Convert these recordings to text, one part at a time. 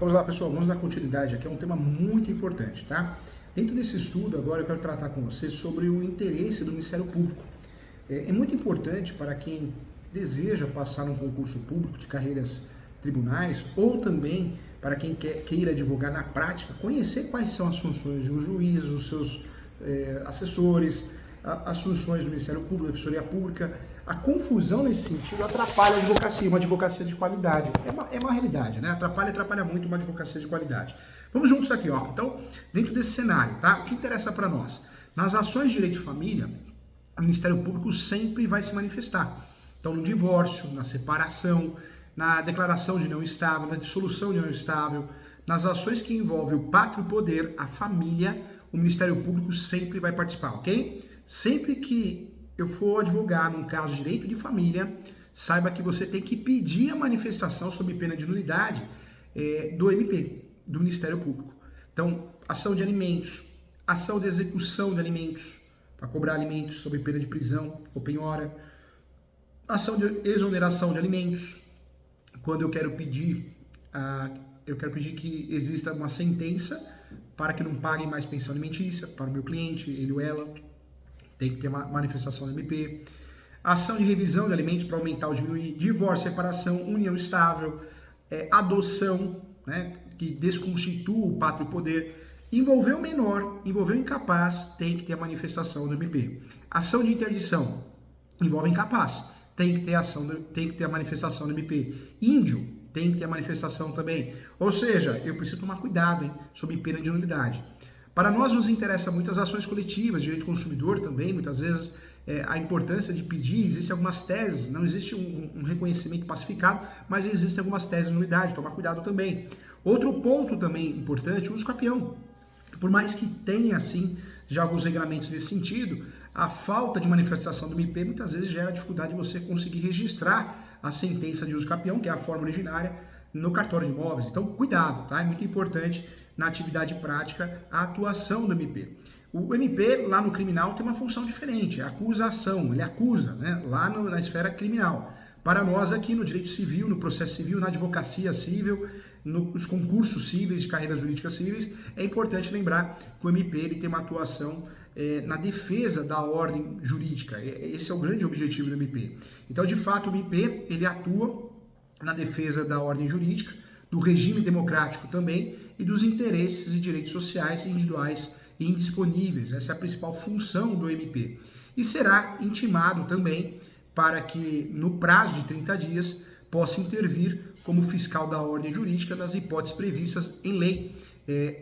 Vamos lá, pessoal, vamos dar continuidade aqui, é um tema muito importante, tá? Dentro desse estudo, agora eu quero tratar com vocês sobre o interesse do Ministério Público. É muito importante para quem deseja passar num concurso público de carreiras tribunais ou também para quem queira advogar na prática, conhecer quais são as funções de um juiz, os seus assessores, as funções do Ministério Público, da Defensoria Pública. A confusão nesse sentido atrapalha a advocacia, uma advocacia de qualidade. É uma realidade, né? Atrapalha muito uma advocacia de qualidade. Vamos juntos aqui, ó. Então, dentro desse cenário, tá? O que interessa para nós? Nas ações de direito de família, o Ministério Público sempre vai se manifestar. Então, no divórcio, na separação, na declaração de união estável, na dissolução de união estável, nas ações que envolvem o pátrio poder, a família, o Ministério Público sempre vai participar, ok? Sempre que eu for advogar num caso de direito de família, saiba que você tem que pedir a manifestação sob pena de nulidade do MP, do Ministério Público. Então, ação de alimentos, ação de execução de alimentos, para cobrar alimentos sob pena de prisão ou penhora, ação de exoneração de alimentos, quando eu quero pedir que exista uma sentença para que não paguem mais pensão alimentícia para o meu cliente, ele ou ela, tem que ter uma manifestação do MP. Ação de revisão de alimentos para aumentar ou diminuir, divórcio, separação, união estável, adoção, né, que desconstitua o pátrio poder. Envolveu menor, envolveu incapaz, tem que ter a manifestação do MP. Ação de interdição, envolve incapaz, tem que ter a manifestação do MP. Índio, tem que ter a manifestação também. Ou seja, eu preciso tomar cuidado, sob pena de nulidade. Para nós nos interessa muito as ações coletivas, direito do consumidor também, muitas vezes a importância de pedir, existem algumas teses, não existe um reconhecimento pacificado, mas existem algumas teses de nulidade, tomar cuidado também. Outro ponto também importante, o uso capião. Por mais que tenha, assim, já alguns regulamentos nesse sentido, a falta de manifestação do MP muitas vezes gera dificuldade de você conseguir registrar a sentença de uso capião, que é a forma originária, no cartório de imóveis. Então, cuidado, tá? É muito importante na atividade prática a atuação do MP. O MP, lá no criminal, tem uma função diferente, é a acusação, ele acusa, né? Lá na esfera criminal. Para nós aqui no direito civil, no processo civil, na advocacia civil, nos concursos cíveis de carreiras jurídicas cíveis, é importante lembrar que o MP ele tem uma atuação na defesa da ordem jurídica. Esse é o grande objetivo do MP. Então, de fato, o MP ele atua na defesa da ordem jurídica, do regime democrático também e dos interesses e direitos sociais individuais e indisponíveis. Essa é a principal função do MP. E será intimado também para que, no prazo de 30 dias, possa intervir como fiscal da ordem jurídica nas hipóteses previstas em lei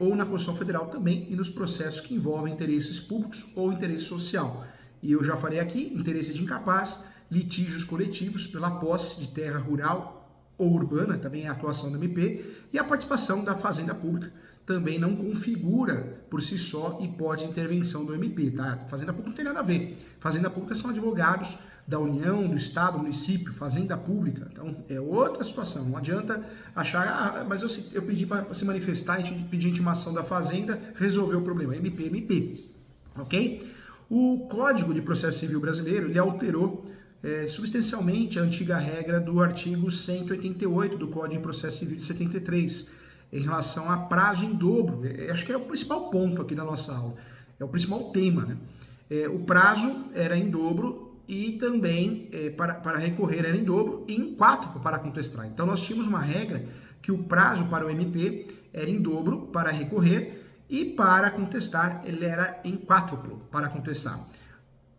ou na Constituição Federal também e nos processos que envolvem interesses públicos ou interesse social. E eu já falei aqui, interesse de incapaz, litígios coletivos pela posse de terra rural ou urbana, também é a atuação do MP, e a participação da Fazenda Pública também não configura por si só hipótese de intervenção do MP, tá? Fazenda Pública não tem nada a ver. Fazenda Pública são advogados da União, do Estado, do município, Fazenda Pública. Então, é outra situação. Não adianta achar, mas eu pedi para se manifestar, a gente pediu intimação da Fazenda, resolveu o problema. MP, ok? O Código de Processo Civil Brasileiro, ele alterou substancialmente a antiga regra do artigo 188 do Código de Processo Civil de 73, em relação a prazo em dobro. Acho que é o principal ponto aqui da nossa aula, é o principal tema, né? O prazo era em dobro e também para recorrer era em dobro e em quádruplo para contestar. Então nós tínhamos uma regra que o prazo para o MP era em dobro para recorrer e para contestar ele era em quádruplo para contestar.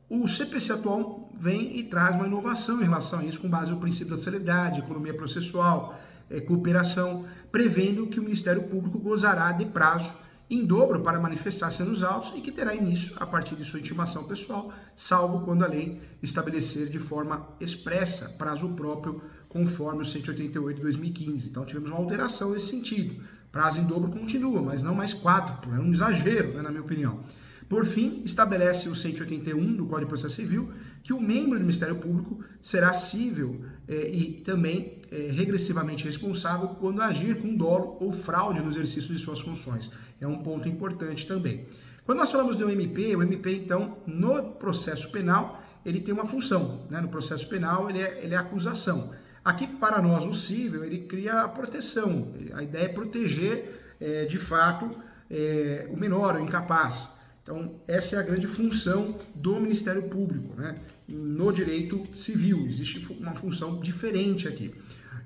O CPC atual vem e traz uma inovação em relação a isso, com base no princípio da celeridade, economia processual, cooperação, prevendo que o Ministério Público gozará de prazo em dobro para manifestar-se nos autos e que terá início a partir de sua intimação pessoal, salvo quando a lei estabelecer de forma expressa prazo próprio, conforme o 188 de 2015. Então tivemos uma alteração nesse sentido. Prazo em dobro continua, mas não mais quádruplo, é um exagero, né, na minha opinião. Por fim, estabelece o 181 do Código de Processo Civil que o membro do Ministério Público será cível e também regressivamente responsável quando agir com dolo ou fraude no exercício de suas funções. É um ponto importante também. Quando nós falamos do MP, o MP, então, no processo penal, ele tem uma função, né? No processo penal, ele é acusação. Aqui, para nós, o cível, ele cria a proteção. A ideia é proteger, de fato, o menor, o incapaz. Então, essa é a grande função do Ministério Público, né? No direito civil. Existe uma função diferente aqui.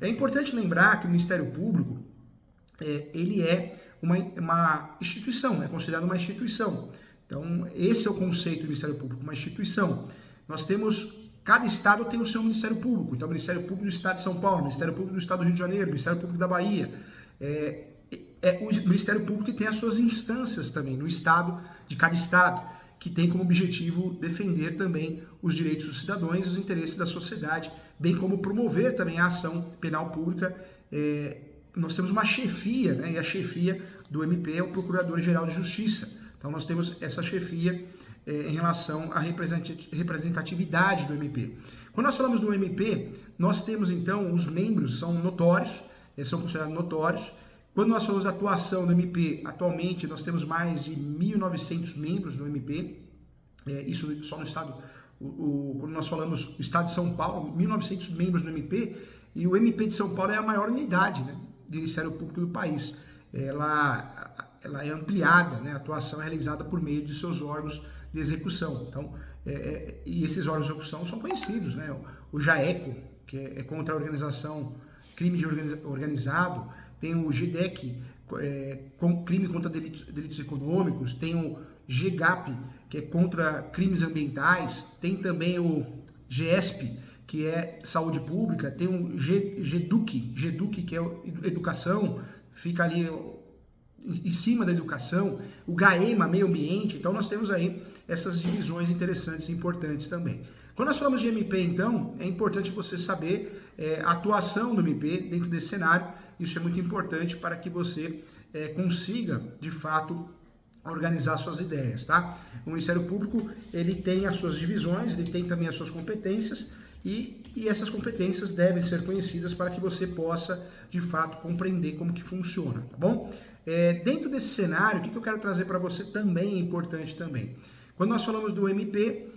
É importante lembrar que o Ministério Público, ele é uma instituição, é considerado uma instituição. Então, esse é o conceito do Ministério Público, uma instituição. Nós temos, cada estado tem o seu Ministério Público. Então, o Ministério Público do Estado de São Paulo, o Ministério Público do Estado do Rio de Janeiro, o Ministério Público da Bahia. O Ministério Público que tem as suas instâncias também, no estado, de cada estado, que tem como objetivo defender também os direitos dos cidadãos e os interesses da sociedade, bem como promover também a ação penal pública. Nós temos uma chefia, né? E a chefia do MP é o Procurador-Geral de Justiça. Então nós temos essa chefia em relação à representatividade do MP. Quando nós falamos do MP, nós temos então, os membros são notórios, são considerados notórios. Quando nós falamos da atuação do MP, atualmente nós temos mais de 1.900 membros no MP, isso só no estado, quando nós falamos do estado de São Paulo, 1.900 membros no MP, e o MP de São Paulo é a maior unidade, né, do Ministério Público do país. Ela é ampliada, né, a atuação é realizada por meio de seus órgãos de execução. Então, e esses órgãos de execução são conhecidos, né, o JAECO, que é contra a organização crime organizado, tem o GDEC, crime contra delitos econômicos, tem o GEGAP, que é contra crimes ambientais, tem também o GESP, que é saúde pública, tem o GEDUC, que é educação, fica ali em cima da educação, o GAEMA, meio ambiente. Então nós temos aí essas divisões interessantes e importantes também. Quando nós falamos de MP, então, é importante você saber a atuação do MP dentro desse cenário. Isso é muito importante para que você consiga, de fato, organizar suas ideias, tá? O Ministério Público, ele tem as suas divisões, ele tem também as suas competências, e essas competências devem ser conhecidas para que você possa, de fato, compreender como que funciona, tá bom? Dentro desse cenário, o que eu quero trazer para você também é importante também. Quando nós falamos do MP,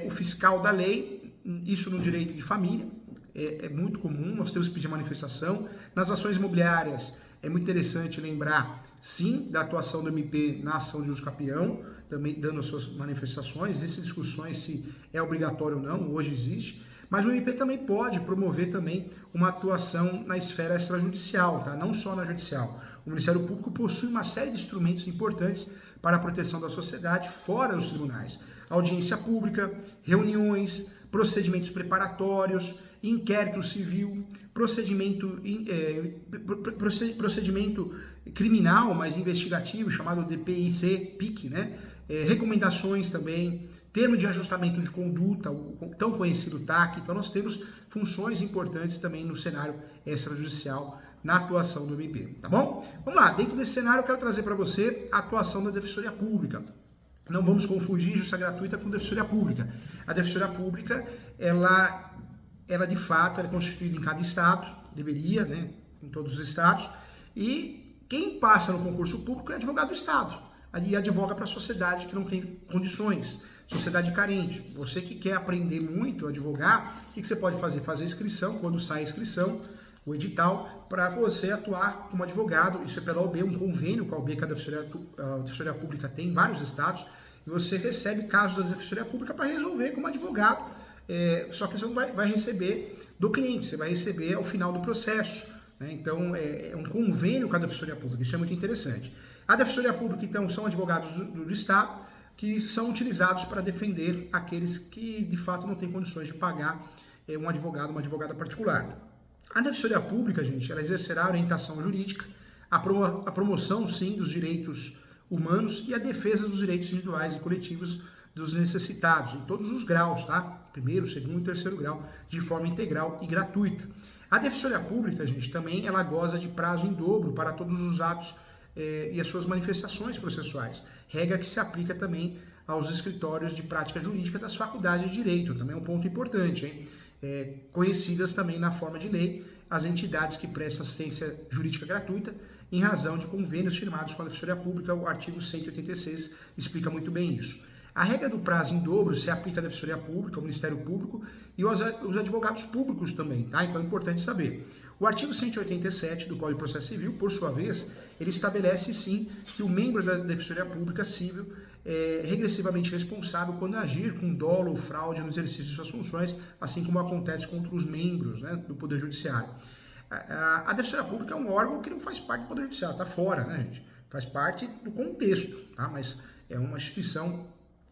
o fiscal da lei, isso no direito de família, é muito comum, nós temos que pedir manifestação. Nas ações imobiliárias, é muito interessante lembrar, sim, da atuação do MP na ação de uso capião, também dando as suas manifestações. Existem discussões se é obrigatório ou não, hoje existe. Mas o MP também pode promover também uma atuação na esfera extrajudicial, tá? Não só na judicial. O Ministério Público possui uma série de instrumentos importantes para a proteção da sociedade fora dos tribunais. Audiência pública, reuniões, procedimentos preparatórios, inquérito civil, procedimento criminal, mas investigativo, chamado DPIC, PIC, né? Recomendações também, termo de ajustamento de conduta, o tão conhecido TAC. Então nós temos funções importantes também no cenário extrajudicial na atuação do MP, tá bom? Vamos lá, dentro desse cenário eu quero trazer para você a atuação da Defensoria Pública. Não vamos confundir justiça gratuita com Defensoria Pública. A Defensoria Pública, ela de fato é constituída em cada estado, deveria, né, em todos os estados, e quem passa no concurso público é advogado do estado, e advoga para a sociedade que não tem condições, sociedade carente. Você que quer aprender muito a advogar, o que você pode fazer? Fazer inscrição, quando sai a inscrição, o edital, para você atuar como advogado. Isso é pela OAB, um convênio com a OAB que a Defensoria Pública tem em vários estados, e você recebe casos da Defensoria Pública para resolver como advogado, só que você não vai receber do cliente, você vai receber ao final do processo, né? Então é um convênio com a Defensoria Pública, isso é muito interessante. A Defensoria Pública, então, são advogados do Estado que são utilizados para defender aqueles que de fato não têm condições de pagar um advogado, uma advogada particular. A Defensoria Pública, gente, ela exercerá a orientação jurídica, a promoção, sim, dos direitos humanos e a defesa dos direitos individuais e coletivos dos necessitados, em todos os graus, tá? Primeiro, segundo e terceiro grau, de forma integral e gratuita. A Defensoria Pública, gente, também ela goza de prazo em dobro para todos os atos e as suas manifestações processuais, regra que se aplica também aos escritórios de prática jurídica das faculdades de direito, também é um ponto importante, hein? Conhecidas também na forma de lei, as entidades que prestam assistência jurídica gratuita em razão de convênios firmados com a Defensoria Pública. O artigo 186 explica muito bem isso. A regra do prazo em dobro se aplica à Defensoria Pública, ao Ministério Público e aos advogados públicos também, tá? Então é importante saber. O artigo 187 do Código de Processo Civil, por sua vez, ele estabelece sim que o membro da Defensoria Pública Civil é regressivamente responsável quando agir com dolo ou fraude no exercício de suas funções, assim como acontece contra os membros, né, do Poder Judiciário. A Defensoria Pública é um órgão que não faz parte do Poder Judiciário, está fora, né, gente? Faz parte do contexto, tá? Mas é uma instituição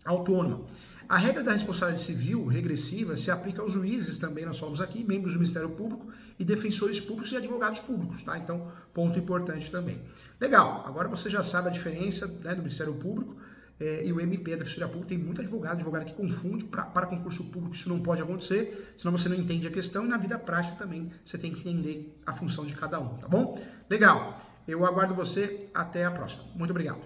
autônoma. A regra da responsabilidade civil regressiva se aplica aos juízes também, nós falamos aqui, membros do Ministério Público e defensores públicos e advogados públicos, tá? Então, ponto importante também. Legal, agora você já sabe a diferença, né, do Ministério Público e o MP, da Defensoria Pública. Tem muito advogado que confunde para concurso público, isso não pode acontecer, senão você não entende a questão e na vida prática também você tem que entender a função de cada um, tá bom? Legal, eu aguardo você, até a próxima. Muito obrigado.